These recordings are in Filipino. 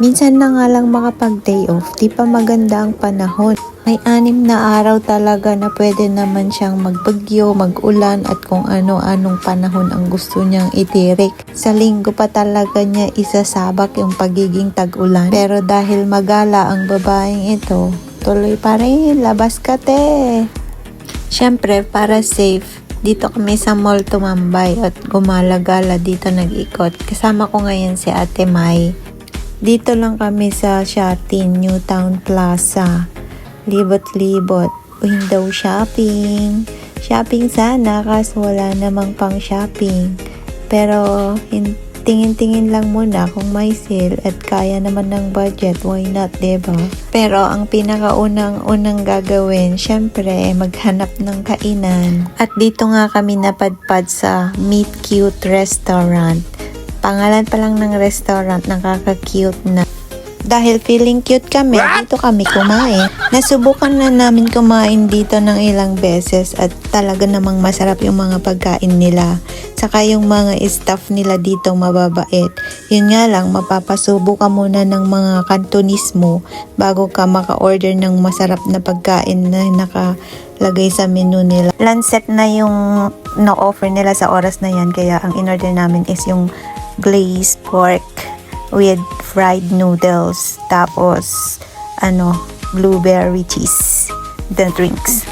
Minsan na nga lang makapag-day off, di pa maganda ang panahon. May 6 na araw talaga na pwede naman siyang magbagyo, mag-ulan at kung ano-anong panahon ang gusto niyang itirik. Sa linggo pa talaga niya isasabak yung pagiging tag-ulan. Pero dahil magala ang babaeng ito, tuloy pa rin, labas ka te. Siyempre, para safe, dito kami sa mall tumambay at gumala-gala dito nag-ikot. Kasama ko ngayon si Ate Mai. Dito lang kami sa Shatin, New Town Plaza. Libot-libot, window shopping. Shopping sana kaso wala namang pang shopping. Pero tingin-tingin lang muna kung may sale at kaya naman ng budget, why not, diba? Pero ang pinakaunang gagawin, syempre, maghanap ng kainan. At dito nga kami napadpad sa Meet Cute Restaurant. Pangalan pa lang ng restaurant, nakaka-cute na. Dahil feeling cute kami, dito kami kumain. Nasubukan na namin kumain dito ng ilang beses at talaga namang masarap yung mga pagkain nila. Saka yung mga staff nila dito mababait. Yun nga lang, mapapasubo ka muna ng mga Cantonese mo bago ka maka-order ng masarap na pagkain na nakalagay sa menu nila. Lunch na yung no-offer nila sa oras na yan, kaya ang in-order namin is yung glazed pork with fried noodles, tapos blueberry cheese, the drinks.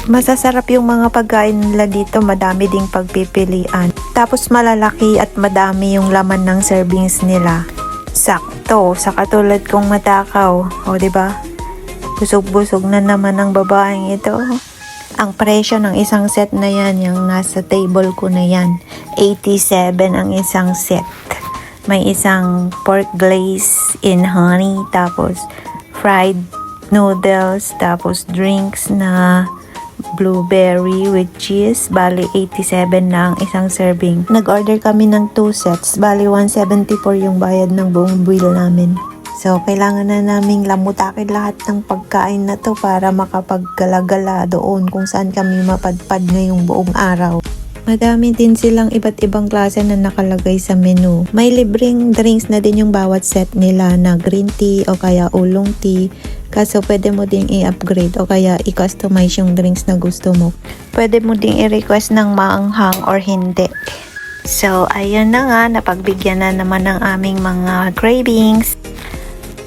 Masasarap yung mga pagkain nila dito, madami ding pagpipilian. Tapos malalaki at madami yung laman ng servings nila. Sakto, sa katulad kong matakaw. O diba? Busog-busog na naman ang babaeng ito. Ang presyo ng isang set na yan, yung nasa table ko na yan, 87 ang isang set. May isang pork glaze in honey, tapos fried noodles, tapos drinks na blueberry with cheese. Bali, 87 na ang isang serving. Nag-order kami ng 2 sets. Bali, 174 yung bayad ng buong bill namin. So, kailangan na naming lamutakin lahat ng pagkain na to para makapaggalagala doon kung saan kami mapadpad ngayong buong araw. Madami din silang iba't ibang klase na nakalagay sa menu. May libreng drinks na din yung bawat set nila na green tea o kaya oolong tea. Kaso pwede mo ding i-upgrade o kaya i-customize yung drinks na gusto mo. Pwede mo ding i-request ng maanghang or hindi. So, ayun na nga, napagbigyan na naman ng aming mga cravings.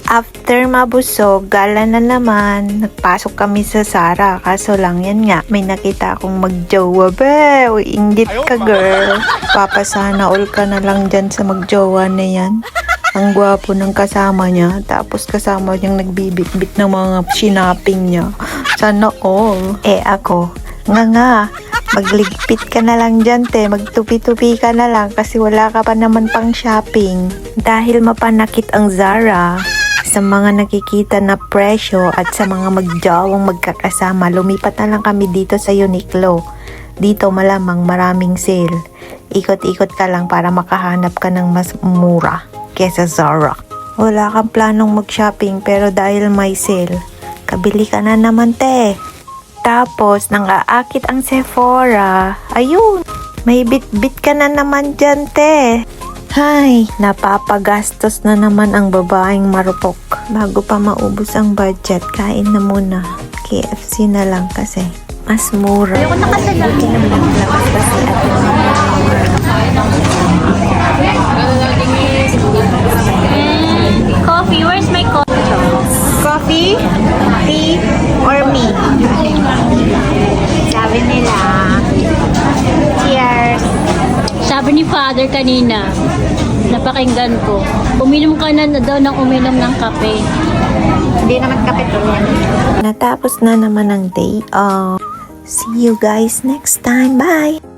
After mabusog, gala na naman, nagpasok kami sa Zara. Kaso lang, yan nga, may nakita akong magjowa. Be, uy, inggit ka girl. Papasana all ka na lang dyan sa magjowa na yan. Ang gwapo ng kasama niya. Tapos kasama niyang nagbibit-bit ng mga shinaping niya. Sana all. Ako, nga, magligpit ka na lang dyan te. Magtupi-tupi ka na lang kasi wala ka pa naman pang shopping. Dahil mapanakit ang Zara, sa mga nakikita na presyo at sa mga magjawang magkakasama, lumipat na lang kami dito sa Uniqlo. Dito malamang maraming sale. Ikot-ikot ka lang para makahanap ka ng mas mura kesa Zara. Wala kang planong mag-shopping pero dahil may sale, kabili ka na naman te. Tapos nang aakit ang Sephora, ayun, may bit-bit ka na naman dyan te. Hay, napapagastos na naman ang babaeng marupok. Bago pa maubos ang budget, kain na muna. KFC na lang kasi mas mura. Ayoko na kasi lang. Labas kasi Coffee, where's my coffee? coffee, tea, or me? Sabi nila. Cheers. Sabi ni Father kanina, napakinggan ko, uminom ka na daw ng uminom ng kape. Hindi naman kape to. Natapos na naman ang day. See you guys next time. Bye!